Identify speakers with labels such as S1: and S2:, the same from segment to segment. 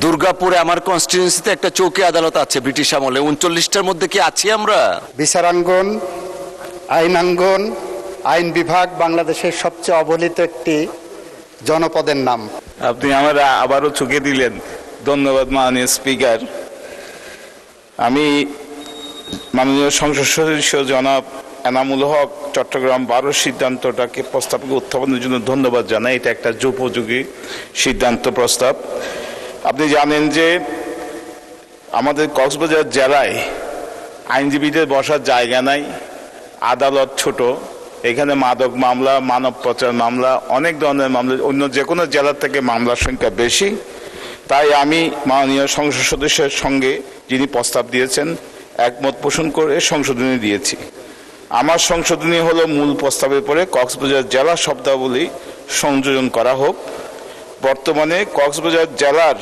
S1: দুর্গাপুরে আমার কনস্টিটিউয়েন্সিতে একটা চৌকি আদালত আছে ব্রিটিশ আমলে। ৩৯টার মধ্যে কি আছি আমরা?
S2: বিচারাঙ্গন, আইনাঙ্গন, আইন বিভাগ বাংলাদেশের সবচেয়ে অবহেলিত একটি জনপদের নাম।
S3: আপনি আমার আবারও চুকে দিলেন। ধন্যবাদ মাননীয় স্পিকার। আমি মাননীয় সংসদ সদস্য জনাব এনামুল হক চট্টগ্রাম 12 সিদ্ধান্তটাকে প্রস্তাবকে উত্থাপনের জন্য ধন্যবাদ জানাই। এটা একটা যুপোযোগী সিদ্ধান্ত প্রস্তাব। আপনি জানেন যে আমাদের কক্সবাজার জেলায় আইনজীবীদের বসার জায়গা নাই, আদালত ছোট, এখানে মাদক মামলা, মানব পাচার মামলা, অনেক ধরনের মামলা, অন্য যে কোনো জেলার থেকে মামলার সংখ্যা বেশি। তাই আমি মাননীয় সংসদ সদস্যের সঙ্গে যিনি প্রস্তাব দিয়েছেন একমত পোষণ করে সংশোধনী দিয়েছি। আমার সংশোধনী হলো মূল প্রস্তাবের পরে কক্সবাজার জেলা শব্দাবলী সংযোজন করা হোক। বর্তমানে কক্সবাজার জেলার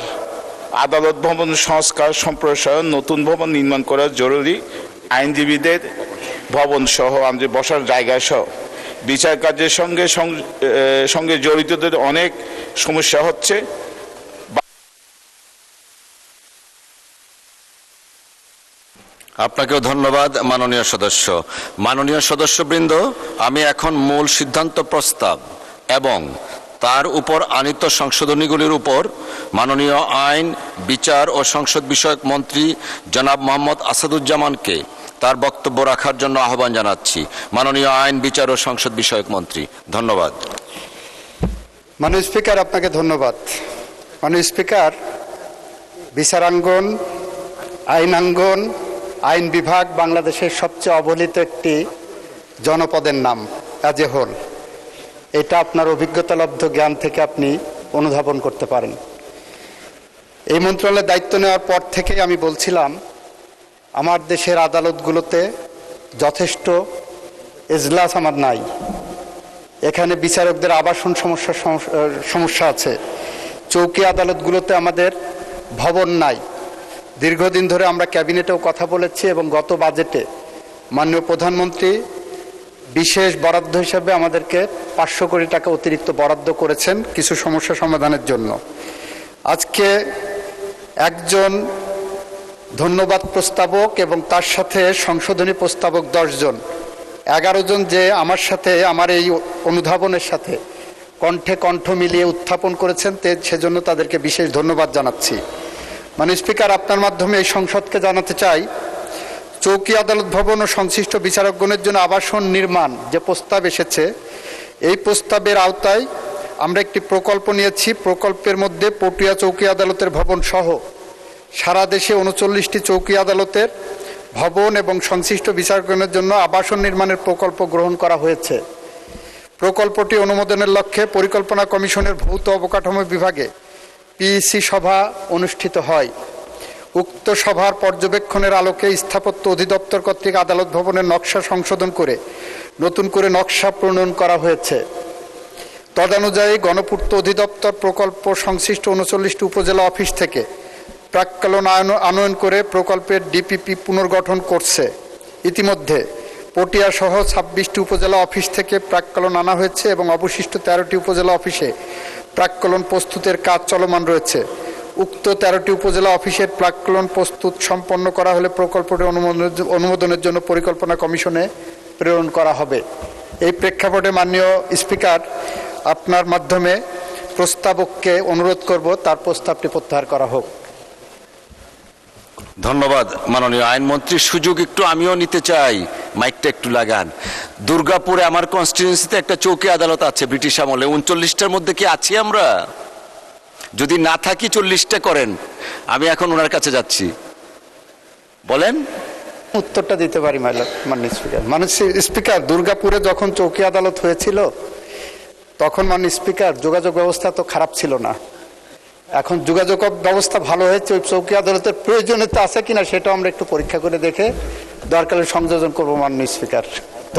S3: আদালত ভবন সংস্কার সম্প্রসারণ, নতুন ভবন নির্মাণ করা জরুরি। আইনজীবীদের ভবন সহ আমাদের বসার জায়গা সহ বিচার কার্যের সঙ্গে জড়িতদের অনেক সমস্যা হচ্ছে।
S1: আপনাকেও ধন্যবাদ মাননীয় সদস্য। মাননীয় সদস্যবৃন্দ, আমি এখন মূল সিদ্ধান্ত প্রস্তাব এবং তার উপর আনীত সংশোধনীগুলির উপর মাননীয় আইন, বিচার ও সংসদ বিষয়ক মন্ত্রী জনাব মোহাম্মদ আসাদুজ্জামানকে তার বক্তব্য রাখার জন্য আহ্বান জানাচ্ছি। মাননীয় আইন, বিচার ও সংসদ বিষয়ক মন্ত্রী, ধন্যবাদ।
S2: মাননীয় স্পিকার, আপনাকে ধন্যবাদ। মাননীয় স্পিকার, বিচারাঙ্গন, আইনাঙ্গন, আইন বিভাগ বাংলাদেশের সবচেয়ে অবহেলিত একটি জনপদের নাম অ্যাজ এ হোল। এটা আপনার অভিজ্ঞতালব্ধ জ্ঞান থেকে আপনি অনুধাবন করতে পারেন। এই মন্ত্রণালয়ের দায়িত্ব নেওয়ার পর থেকেই আমি বলছিলাম আমার দেশের আদালতগুলোতে যথেষ্ট এজলাস আমার নাই। এখানে বিচারকদের আবাসন সমস্যা আছে। চৌকি আদালতগুলোতে আমাদের ভবন নাই। দীর্ঘদিন ধরে আমরা ক্যাবিনেটেও কথা বলেছি এবং গত বাজেটে মাননীয় প্রধানমন্ত্রী বিশেষ বরাদ্দ হিসাবে আমাদেরকে 500 কোটি টাকা অতিরিক্ত বরাদ্দ করেছেন কিছু সমস্যা সমাধানের জন্য। আজকে একজন ধন্যবাদ প্রস্তাবক এবং তার সাথে সংশোধনী প্রস্তাবক 10 জন, 11 জন যে আমার সাথে আমার এই অনুধাবনের সাথে কণ্ঠে কণ্ঠ মিলিয়ে উত্থাপন করেছেন, সেজন্য তাদেরকে বিশেষ ধন্যবাদ জানাচ্ছি। মাননীয় স্পিকার, আপনার মাধ্যমে এই সংসদকে জানাতে চাই, চৌকি আদালত ভবন ও সংশ্লিষ্ট বিচারকগণের জন্য আবাসন নির্মাণ যে প্রস্তাব এসেছে, এই প্রস্তাবের আওতায় আমরা একটি প্রকল্প নিয়েছি। প্রকল্পের মধ্যে পটুয়া চৌকি আদালতের ভবন সহ সারা দেশে 39টি চৌকি আদালতের ভবন এবং সংশ্লিষ্ট বিচারকগণের জন্য আবাসন নির্মাণের প্রকল্প গ্রহণ করা হয়েছে। প্রকল্পটি অনুমোদনের লক্ষ্যে পরিকল্পনা কমিশনের ভৌত অবকাঠামো বিভাগে পিইসি সভা অনুষ্ঠিত হয়। উক্ত সভার পর্যবেক্ষণের আলোকে স্থাপত্য অধিদপ্তর কর্তৃক আদালত ভবনের নকশা সংশোধন করে নতুন করে নকশা প্রণয়ন করা হয়েছে। তদানুযায়ী গণপূর্ত অধিদপ্তর প্রকল্প সংশ্লিষ্ট 39টি উপজেলা অফিস থেকে প্রাক্কলন আনয়ন করে প্রকল্পের ডিপিপি পুনর্গঠন করছে। ইতিমধ্যে পটিয়া সহ 26টি উপজেলা অফিস থেকে প্রাক্কলন আনা হয়েছে এবং অবশিষ্ট 13টি উপজেলা অফিসে প্রাক্কলন প্রস্তুতের কাজ চলমান রয়েছে। উক্ত 13টি উপজেলা অফিসের প্রাক্কলন প্রস্তুত সম্পন্ন করা হলে প্রকল্পটি অনুমোদনের জন্য পরিকল্পনা কমিশনে প্রেরণ করা হবে। এই প্রেক্ষাপটে মাননীয় স্পিকার, আপনার মাধ্যমে প্রস্তাবককে অনুরোধ করব তার প্রস্তাবটি প্রত্যাহার করা হোক।
S1: ধন্যবাদ মাননীয় আইনমন্ত্রী। সুযোগ একটু আমিও নিতে চাই, মাইকটা একটু লাগান। দুর্গাপুরে আমার কনস্টিটিউয়েন্সিতে একটা চৌকি আদালত আছে ব্রিটিশ আমলে। 39টার মধ্যে কি আছি আমরা? যদি না থাকি 40টা করেন। আমি এখন ওনার কাছে যাচ্ছি, বলেন।
S2: উত্তরটা দিতে পারি মাননীয় স্পিকার। মাননীয় স্পিকার, দুর্গাপুরে যখন চৌকি আদালত হয়েছিল তখন মাননীয় স্পিকার যোগাযোগ ব্যবস্থা তো খারাপ ছিল না। এখন যোগাযোগ ব্যবস্থা ভালো হয়েছে। ওই চৌকি আদালতের প্রয়োজনীয়তা আছে কিনা সেটাও আমরা একটু পরীক্ষা করে দেখে দরকারে সংযোজন করবো মাননীয় স্পিকার।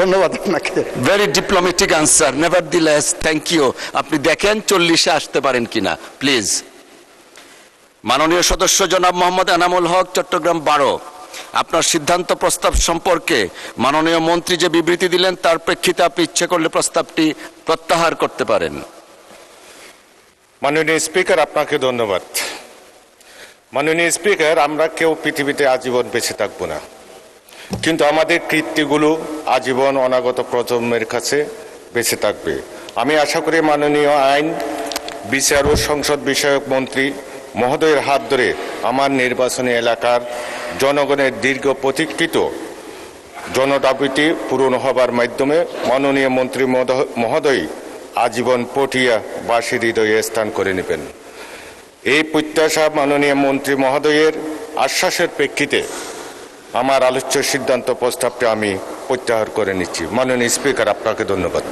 S2: ধন্যবাদ আপনাকে।
S1: Very diplomatic answer, nevertheless thank you. আপনি দেখেন 40-এ আসতে পারেন কিনা প্লিজ। মাননীয় সদস্য জনাব মোহাম্মদ এনামুল হক চট্টগ্রাম 12, আপনার সিদ্ধান্ত প্রস্তাব সম্পর্কে মাননীয় মন্ত্রী যে বিবৃতি দিলেন তার প্রেক্ষিতে আপনি ইচ্ছে করলে প্রস্তাবটি প্রত্যাহার করতে পারেন।
S4: মাননীয় স্পিকার, আপনাকে ধন্যবাদ। মাননীয় স্পিকার, আমরা কেউ পৃথিবীতে আজীবন বেঁচে থাকবো না, কিন্তু আমাদের কীর্তিগুলো আজীবন অনাগত প্রজন্মের কাছে বেঁচে থাকবে। আমি আশা করি মাননীয় আইন, বিচার ও সংসদ বিষয়ক মন্ত্রী মহোদয়ের হাত ধরে আমার নির্বাচনী এলাকার জনগণের দীর্ঘ প্রতীক্ষিত জনদাবিটি পূরণ হবার মাধ্যমে মাননীয় মন্ত্রী মহোদয় আজীবন পটিয়াবাসীর হৃদয়ে স্থান করে নেবেন। এই প্রত্যাশা মাননীয় মন্ত্রী মহোদয়ের আশ্বাসের প্রেক্ষিতে আমার আলোচ্য সিদ্ধান্ত প্রস্তাবটি আমি প্রত্যাহার করে নিচ্ছি। মাননীয় স্পিকার, আপনাকে ধন্যবাদ।